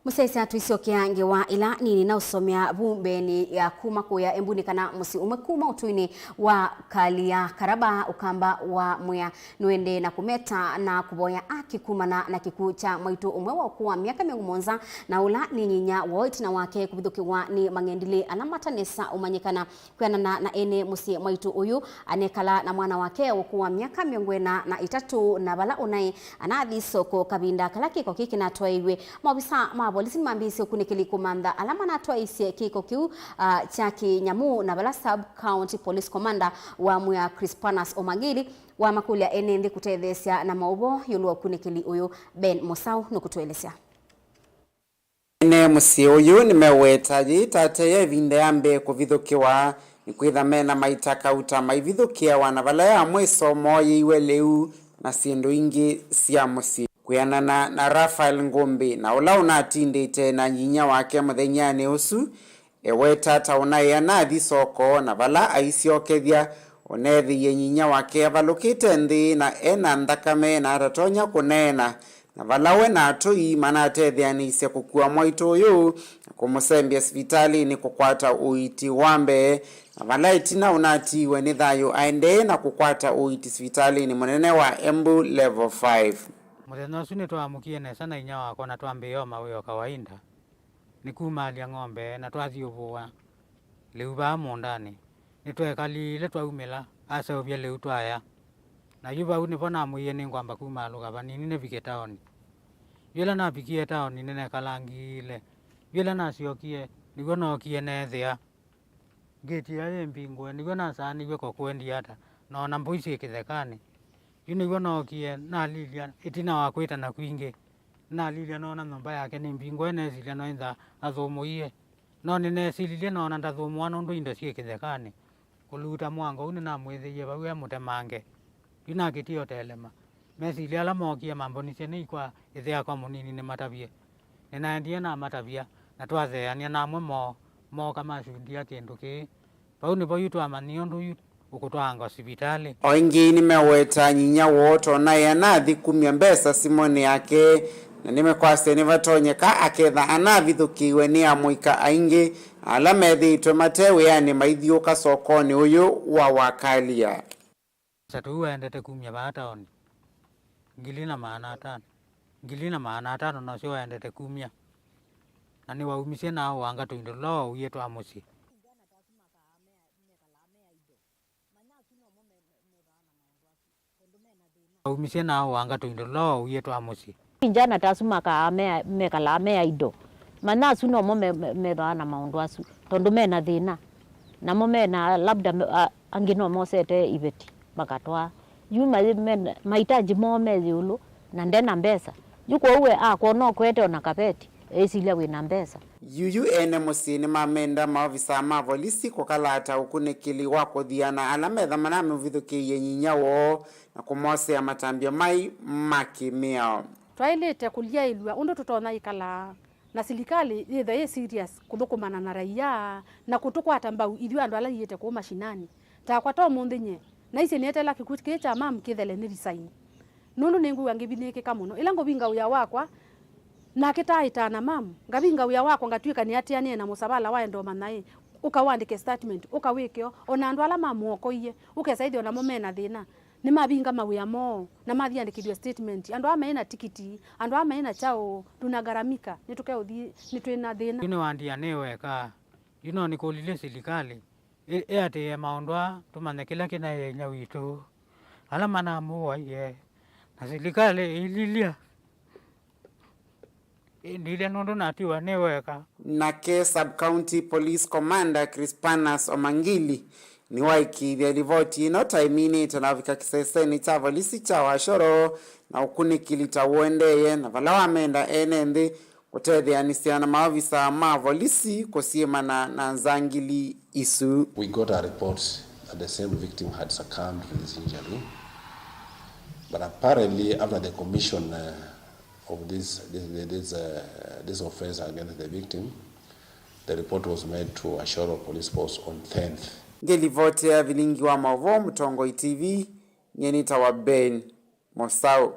Musaisa tuisiokia ngewa ila nini na usomea bumbeni ya kuma kuya embuni kana musi umekuma utuini wa kalia karaba ukamba wa mwea nuende na kumeta na kuboya akikumana na kikucha maitu umwe wa kuwa miaka miagumonza na ula ninyinya woit na wake kubithukiwa ni mangendile anamatanesa umanyikana kuyanana na ene musi maitu uyu anekala na mwana wake wakuwa miaka miongwena na itatu na bala unai anathi soko kabinda kalaki kwa kiki na tuwaiwe mawisa polisi mambisi okunikili komanda alama na twaise kiko kiu chaki nyamu na bala sub county police commander wa Muya Crispanas Omagiri wa makulia enende kutethesia na Mauvoo yulu okunikili uyu Ben Mosau nukutuelesea ene musi uyu nimewetaji tateye vinde ambe kuvithukiwa nikwitha mena maitaka uta maivithukia wana bala ya mwisomo yiwe leu na sindu ingi cia musi kuyanana na Rafael Ngombe na ula unatindite na nyinya wake muthenyani usu eweta tauna ya nathi soko na bala aisiokethia onethi ye nyinya wake avalukite nthi na ena ndakame na atatonya kunena na bala we na atui manatethyanise kukua mwaitu uyu kumusembia sivitali ni kukwata uiti wambe na bala itina unatiwe ni thayu aende na kukwata uiti sivitali ni munene wa Embu level 5. Muthenya ucio nitwamukie nesa na inya wakwa na twambio mawio kawaida nikumalia ng'ombe na twathiuvua liu ba mundani nitwekalile twaumila aseuvia liu twaya na yuva unipo na muiye ni ngwamba kumaluga vanini ne vike taoni vile na vikie taoni nene kalangile vile na siokie niguo nokie nethia geti ya mbingwe niguo na sani weko kwendi hata na mbuisi kithekani yuniguo nokie na lilia itina wakwita na kwingi na lilia nona nyumba yake ni mbingwe nesilia no inda athumuie no ninesilie nona ndathumwa nundu indo cie kithekani kuluta mwango une na mwithiye bawe mutemange yuna kitio telema mesilia la mokie mambo ni cene ikwa ithia kwa munini ni matavie ninaendie na matavia na twatheania namwe mo kama shuhudia kindu ki bau ni boyu twamanio ndu ukutwanga hospitali oingi nimeweta nyinya woto na yanathi kumia mbesa simoni yake na nimekwase nivatonyeka aketha anavithukiwe ni amuika aingi ala methitwe matewe yani maithiuka sokoni uyu wa wakalia satu endete kumia bataoni ngilina maana tano na sio endete kumia na ni waumisie na wanga tuindo lo uyetu amusi umisie na wanga tuindo lo uyetu amusi njana tasuma ka mekala mea ido mana suno mo methana maundu asu tondu mena thina na mo mena labda angino mo sete ibeti bakatwa yuma mahitaji mo mezulu na ndena mbesa yuko uwe no kwete ona kapeti esilia wina mbesa yuyu ene musini mamenda maofisa ma polisi kukalata ukunikili wako thiana ala metha maname vithukiye nyinya wo na kumosea matambio mai makimia twailete kulia ilwa undu tutona ikala na serikali ithe serious kuthukumana na raia na kutukwata mbau ithio andu ala yete ku mashinani ta kwata mundinye na ise netela kikuti cha mam kithele ni resign nundu ningu wangibinike kamuno ila ngobinga uya wakwa na kitaita na mam ngabinga uya wakwa ngatwika ni atianie na musabala wa ndo manai ukawandike statement ukawikio ona andu ala mamuokoiye ukesaithio na momena thina ni mabinga mawia mo na mathiandikithio statement andu amena tikiti andu amena chao tunagaramika nitukeuthi nitwina thina yune wandia neweka yuno nikulile serikali ate maondwa tumane kila kina yenya witu ala mana muwa ye na serikali ililia ndile nundu natiwa neweka nake sub county police commander Crispanas Omangili ni waikithia rivoti ino taimini itanavika kiseseni cha polisi cha washoro na ukunikili ta uendeye na vala wamenda ene nthi kutethyanisia na maofisa ma polisi kusiemana na nzangili isu. We got a report that the same victim had succumbed to this injury, but apparently after the commission of this offense against the victim, the report was made to Ashoro Police Post on 10th. Ngelivoti ya Vilingi wa Mauvoo Mtongoi TV nyenita wa Ben Mosau.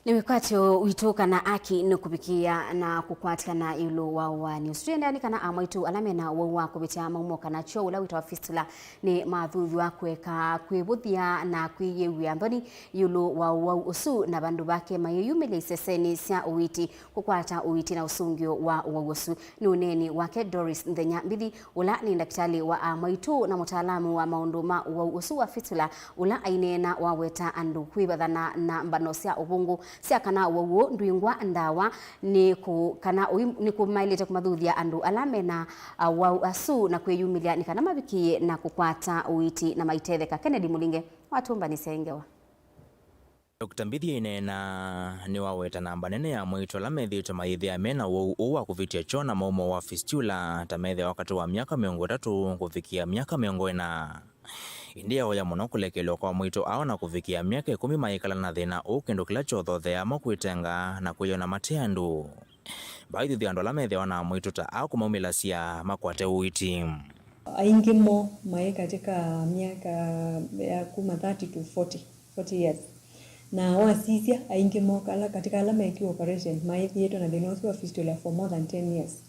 Ni wakati witoka na aki nukubikia na kukwatikana ilu wa New Zealand kana amaitu alamena wa kubitia maumo kana cho ula wita fistula ni mathuvi wa kweka kwibuthia na kwiyewia ndoni ilu wa usu na bandu bake mayeyumile iseseni sia uwiti kukwata uwiti na usungio wa usu ni uneni wake Doris Ndenya Mbidi ula ni daktari wa amaitu na mutaalamu wa maunduma wa usu wa fistula ula ainena waweta andu kwibadhana na mbanosia ubungu sia kana wowo nduingwa ndawa ni kumailete kumadhuthia andu alamena wa asu na kweyumilia ni kana mabikie na kukwata uiti na maitetheka. Kennedy Mulinge watumba ni sengewa. Dr. Mbidi inena ni waweta namba nene ya mwito la methito maithi amena wa kuvitia chona maumo wa fistula tamethe wakati wa miaka 3 kufikia miaka 4 India oya muno kulekelwa kwa mwito ao na kufikia miaka 10 maikala na thina ukendo kila chothothea makwitenga na kuyona mateandu. Baithi thiando la methe wana mwito ta ao kumaumila sia makwate uiti. Aingi mo mai katika miaka ya 30 to 40 years. Na wasisia aingi mo kala katika alama ya operation mai thieto na thinosu wa fistula for more than 10 years.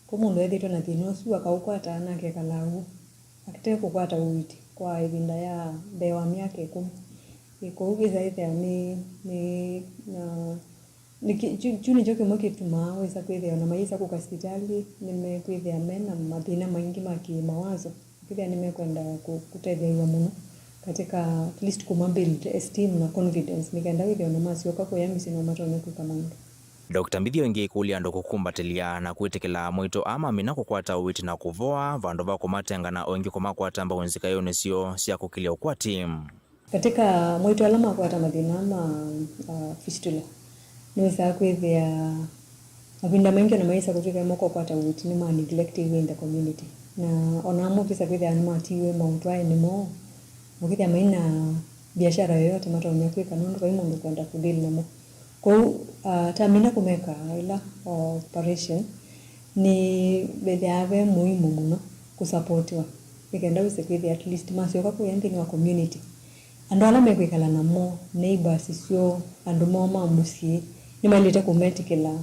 Kumundu ethito na thinosu akaukwata anake kalau akite kukwata uiti kwa ivinda ya bewa miaka 10 ikuugiza ithia chuni joke mokituma wesa kwithia na maisa ku hospitali nimekwithia mena mathina maingi maki mawazo kwithia nimekwenda kutetheiwa muno katika at least kumabuild esteem na confidence nikaenda withia na masioka kwa yamisi na matone kukamandu. Dr. Mbidi wengi kulia ndo kukumbatilia na kuitikila mwito ama mina kukwata uwiti na kuvoa vandu va kumatenga na wengi kumakwata mba wenzika yone sio sia kukilia ukwati. Katika mwito alama kukwata mathina ama fistula niweza kwithia mabinda mengi na maisa kutuka moko kwata uwiti ni ma neglected in the community na onamo visa kwithia ni matiwe mautwae ni mo mukithia maina biashara yoyote matonya kwika nundu kwa imundu kwenda kudili namo. Kwa tamina kumeka ila operation ni bedave muhimu muno kusupportiwa ikenda wisekwithi at least masioka kuyendi ni wa community andu ala mekwikala namo neighbors sio andu moma musie ni malite kumetikela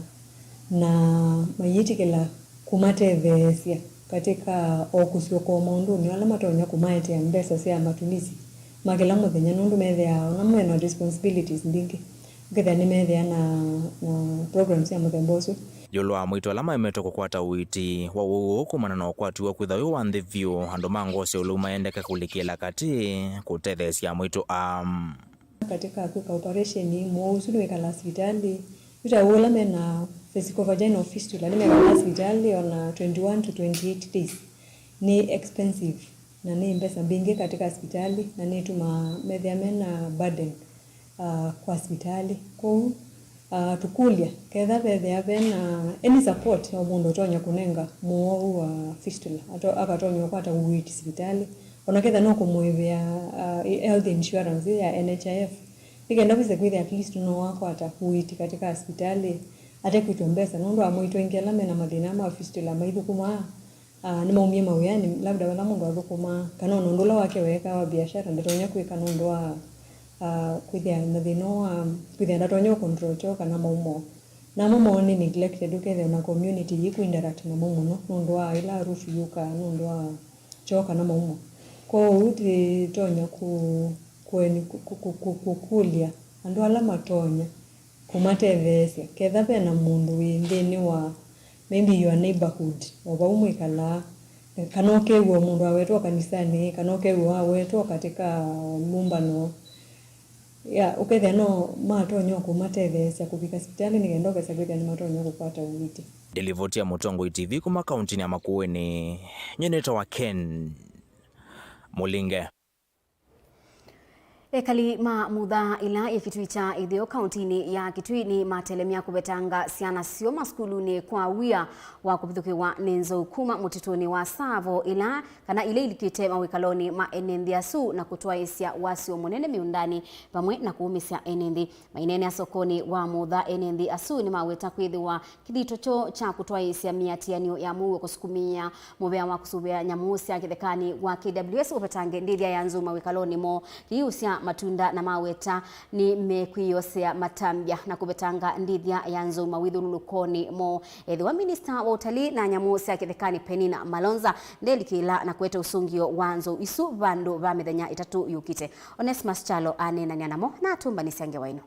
na mayitikela kumatethesia katika okusio kwa mundu ni ala matonya kumaete mbesa sia matumizi makela muthenya nundu methea ona mwena responsibilities ndingi Githa ni methia na programs ya muthembosu. Yolwa mwito alama imeto kukwata uiti wa uo kumana na ukwati wa kwitha wa nthivyu andu mangose uluma endeka kulikiela kati kutethesia mwito katika kuka operation ni mwosu wekala hospitali yuta ula mena physical vaginal fistula ni mekala hospitali ona 21 to 28 days ni expensive na ni mbesa bingi katika hospitali na ni tuma methia mena burden kwa hospitali kwa tukulia ketha bethe avena any support omundu tonya kunenga muo wa fistula akatonya kwata uwiti hospitali ona ketha no kumwivia health insurance ya NHIF ikenda bise kwithia at least no wakwata uwiti katika hospitali ate kutombesa nundu amoito ingela mena mathina ma fistula maithukuma ni maumie mawiyani labda wala mundu athukuma kana nundula wake weka wa biashara ndetonya kwika nundu wa kwithia na thino kwithia ndatonyo control choka na maumo na maumo ni neglected ukethia na community yiku interact na maumo no nundu wa ila rufu yuka nundu wa choka na maumo kwa uti tonya kukulia andu ala matonya kumatethesia ketha pena mundu windini wa maybe your neighborhood oba umwikala kana okewo mundu awetwa kanisani kana okewo awetwa katika mumbano ya ukethia no matonyo kumatethesia kufika hospitali nigenda pesa kwithia ni matonyo kukwata uwiti. Delivotia Mutongo TV kuma kaunti ya Makueni nyeneta wa Ken Mulinge. Ekali mutha ila ifituicha ithio kauntini ya Kitui ni matelemia kubetanga siana sio maskuluni kwa wia wa kubithukiwa nenzo kuma mutituni wa Savo ila kana ile ilikite mawikaloni ma enendi asu na kutoa isia wasio munene miundani pamwe na kuumisia enendi mainene sokoni wa mutha enendi asu ni maweta kwithiwa kithito cha kutoa isia miatianio ya muwe kusukumia mubea wa kusubia nyamusia kithekani wa KWS upetange ndithia ya nzu mawikaloni mo kiusia matunda na maweta ni mekwiyosea matambya na kubetanga ndithia ya nzo mawithu lulukoni mo ethi wa minister wa utalii na nyamu cia kithekani Penina Malonza ndelikila na kweta usungio wa nzo isu vandu va mithenya itatu yukite. Onesmus Chalo anenania namo na atumbanisia ngewaino.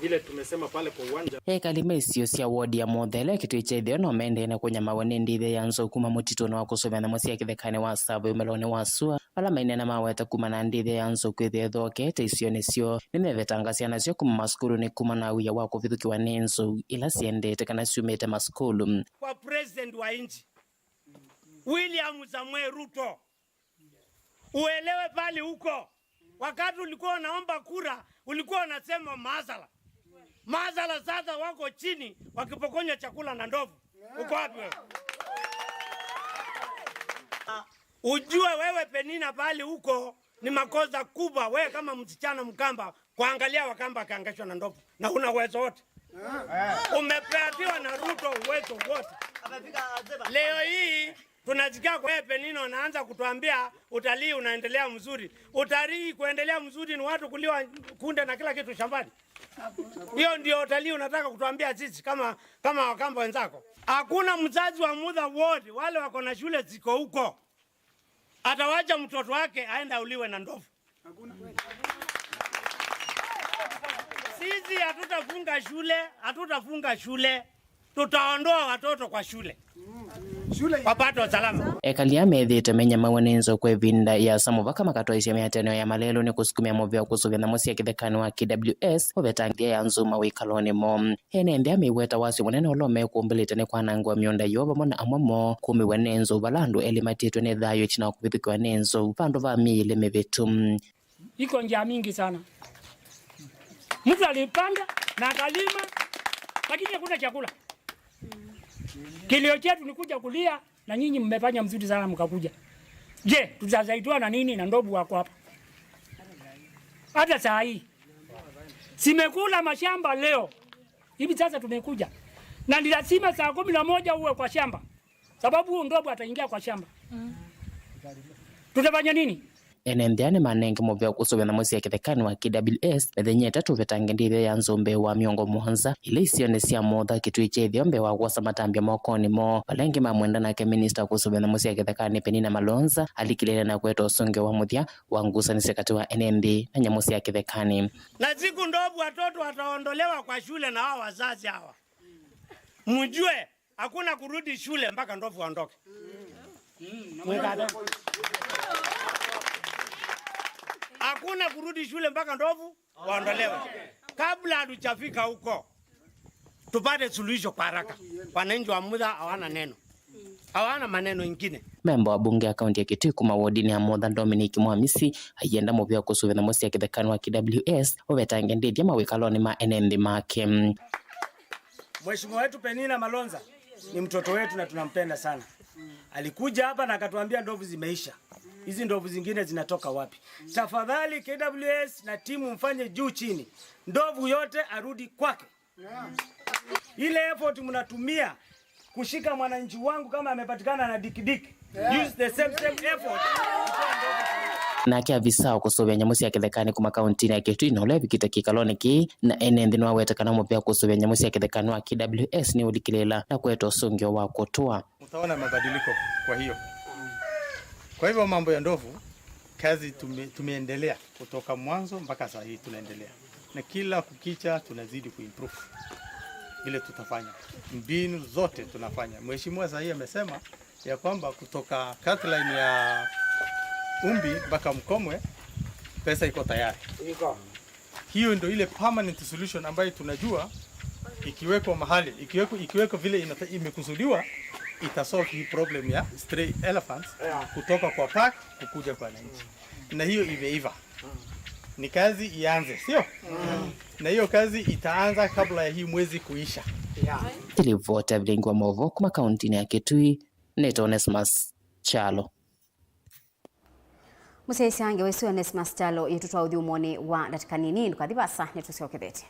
Vile tumesema pale kwa uwanja Kalimesio cia wodi ya Mothele kitu ichethio no mendene kunyama wane ndithe ya nzo kuma mutito no wakusovya na mosia kithekane wa sabo umelone wa sua wala maine na maweta kuma na ndithe ya nzo kwithia thoke teisio nesio nimevetangasia nacio kuma maskulu ni kuma na uya wa kuvithukiwa ni nzo ila siendete kana siumete maskulu. Kwa president wa nchi William Samuel Ruto, uelewe pale huko, wakati ulikuwa unaomba kura ulikuwa unasema mazala. Mazala sasa wako chini wakipokonya chakula na ndovu. Uko wapi wewe? Ujue wewe Penina pale huko ni makosa kubwa wewe kama msichana Mkamba kuangalia Wakamba akaangashwa na ndovu na una uwezo wote. Umepeatiwa na Ruto uwezo wote. Leo hii tunasikia kwa Penina anaanza kutuambia utalii unaendelea mzuri. Utalii kuendelea mzuri ni watu kuliwa kunde na kila kitu shambani. Hiyo ndio utalii unataka kutuambia sisi kama Wakamba wenzako. Hakuna mzazi wa mudha wote wale wako na shule ziko huko atawacha mtoto wake aenda uliwe na ndovu. Sisi hatutafunga shule. Tutaondoa watoto kwa shule. Wapato salama. Ekalia methite menya mawanenzo kwa vinda ya samovaka makatoa isia mihateno ya malelo ni kusukumia movia kusuvya na mosia kithekani wa KWS ovetangia ya nzuma wikaloni mo. Hene mbea miweta wasi wanene olome kumbelite ni kwa nangwa mionda yoba mona amamo kumiwe nenzo balandu elimatitwe ne dhayo china wakupithikiwa nenzo vandu va miile mevetum. Iko njia mingi sana. Mtu alipanda na akalima lakini hakuna chakula. Kilio chetu ni kuja kulia na nyinyi mmefanya mzuri sana mkakuja. Je, tutazaitwa na nini na ndovu wako hapa? Hata saa hii simekula mashamba leo. Hivi sasa tumekuja. Na ni lazima saa 11 uwe kwa shamba. Sababu huyo ndovu ataingia kwa shamba. Tutafanya nini? Enendeane manenge movia kusuvya na mosia kithekani wa KWS bethenye tatu vetange ndithe ya nzombe wa miongo muhanza ile isione cia motha kitu ichethio mbe wa gwasa matambia mokoni mo balengi mamwenda nake minister kusuvya na mosia kithekani Penina Malonza alikilele na kweta usonge wa muthia wa ngusa ni sekati wa NMB na nyamu cia kithekani. Na siku ndovu watoto wataondolewa kwa shule na hao wazazi hawa. Mjue hakuna kurudi shule mpaka ndovu waondoke. Hakuna kurudi shule mpaka ndovu waondolewe. Kabla hatujafika huko tupate suluhisho kwa haraka. Wananchi wa Mudha hawana neno. Hawana maneno ingine. Memba wa bunge ya kaunti ya Kitui kuma wodini ya Mudha Dominic Mwamisi ayenda movia kusuvya na mosia kithekani wa KWS ovetange ndithia mawikaloni ma NMB make. Mheshimiwa wetu Penina Malonza ni mtoto wetu na tunampenda sana. Alikuja hapa na akatuambia ndovu zimeisha. Hizi ndovu zingine zinatoka wapi? Tafadhali KWS na timu mfanye juu chini. Ndovu yote arudi kwake. Ile effort mnatumia kushika mwananchi wangu kama amepatikana na dikidiki. Use the same effort. Na kia visao kusuvya nyamusi ya kithekani kuma kaunti ya Kitui na ulevi kitakikaloni ki na enende ni wawetakana movia kusuvya nyamusi ya kithekani wa KWS ni ulikilela na kweto sungio wa kutua. Utaona mabadiliko kwa hiyo. Kwa hivyo mambo ya ndovu kazi tumeendelea kutoka mwanzo mpaka saa hii tunaendelea. Na kila kukicha tunazidi kuimprove. Ile tutafanya. Mbinu zote tunafanya. Mheshimiwa saa hii amesema ya kwamba kutoka cutline ya Umbi mpaka Mkomwe pesa iko tayari. Hiyo ndio ile permanent solution ambayo tunajua ikiwekwa mahali, ikiwekwa vile imekusudiwa itasolve hii problem ya stray elephants kutoka kwa park kukuja kwa wananchi. Na hiyo imeiva. Ni kazi ianze, sio? Na hiyo kazi itaanza kabla ya hii mwezi kuisha. Ilivota Vilingi wa Mauvoo kuma kaunti ya Kitui neto Onesmus Chalo. Musesi ange wesi Onesmus Chalo yetutwa udhiumoni wa datika nini nukadhibasa netusio kithete.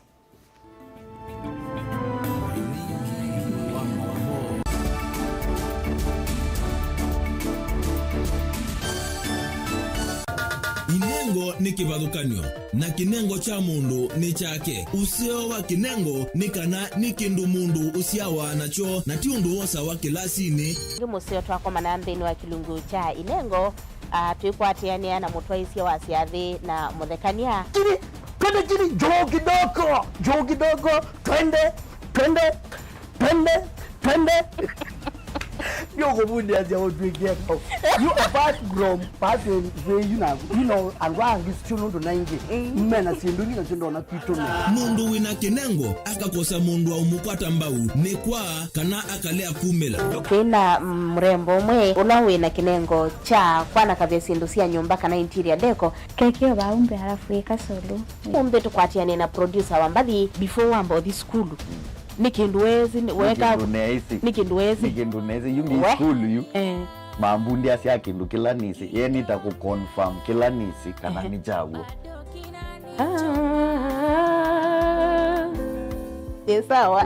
Ine kinengo ni kivathukanio na kinengo cha mundu ni chake. Usio wa kinengo ni kana ni kindu mundu usiawa nacho na ti undu wosa wa kilasini. Musio twako manambeni wa kilungu cha inengo tuikwatiania na mutwaisia wa siathi na muthekania. Kiri joo kidogo twende Yoko bundi as you drink here. You apart from person where you know and wang is chuno to 90. Mena sinduni na chundo na kitu. Mundu wina kinengo akakosa mundu wa umupata mbau ni kwa kana akalea kumela. Kina mrembo mwe unawina kinengo cha kwana kabia sindusia nyumba kana interior deco kekeo baumbe halafu ikasolo umbe tukwatiane na producer wambadi before wambo this school nikinduwezi weka nikinduwezi yungi school yu mambundi asia kindu kila nisi yeni ta ku confirm kila nisi kana ni jawo sawa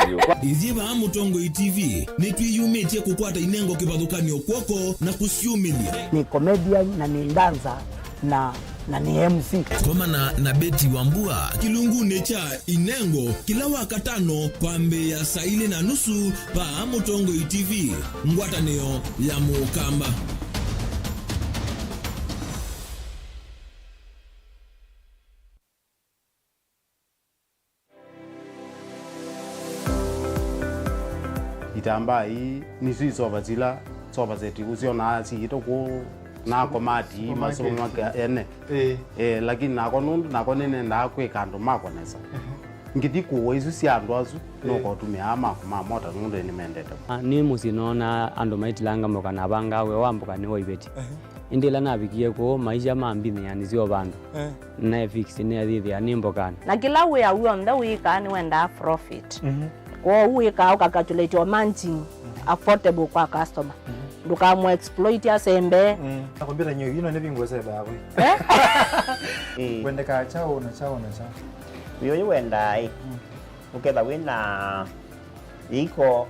vyo iziva Mutongo TV nitwiyumitie kukwata inengo kivathukanio kwoko na kusiumilia. Ni comedian na ni dancer na ni MC. Komana na Beti Wambua kilungune cha inengo kila wakatano kwa mbe ya saa 4:30 pa Mutongo TV ngwatanio ya mukamba. Itamba hii nisi soba zeti usiona si itoko na komati masomo maka ene lakini nako nundu nako nene ndakwe kando mako nesa ngiti kuwa isu si andu asu noko tumia ama mota nundu ni mendete ni musinona andu maitilanga moka na bangawe wambuka ni oibeti indila nabikie ko maisha mambini yani sio bandu na fix ni adithi ani mbokana na kila we awu nda we kan wenda profit ko we ka ukacalculate your managing affordable kwa customer nduka mu exploit ya sembe nakwambia nyo yino ne bingwese bawe wende ka chao na chao yo wenda ukeba wina iko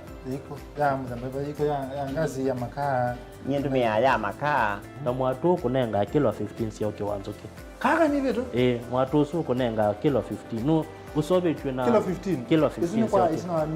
ya mzamba iko ya ngazi ya makaa nyendu mea ya makaa na mwatu kunenga kilo 15 sio kiwanzo ki kaka ni vitu mwatu su kunenga kilo 15 no usobe chwe na kilo 15 sio isina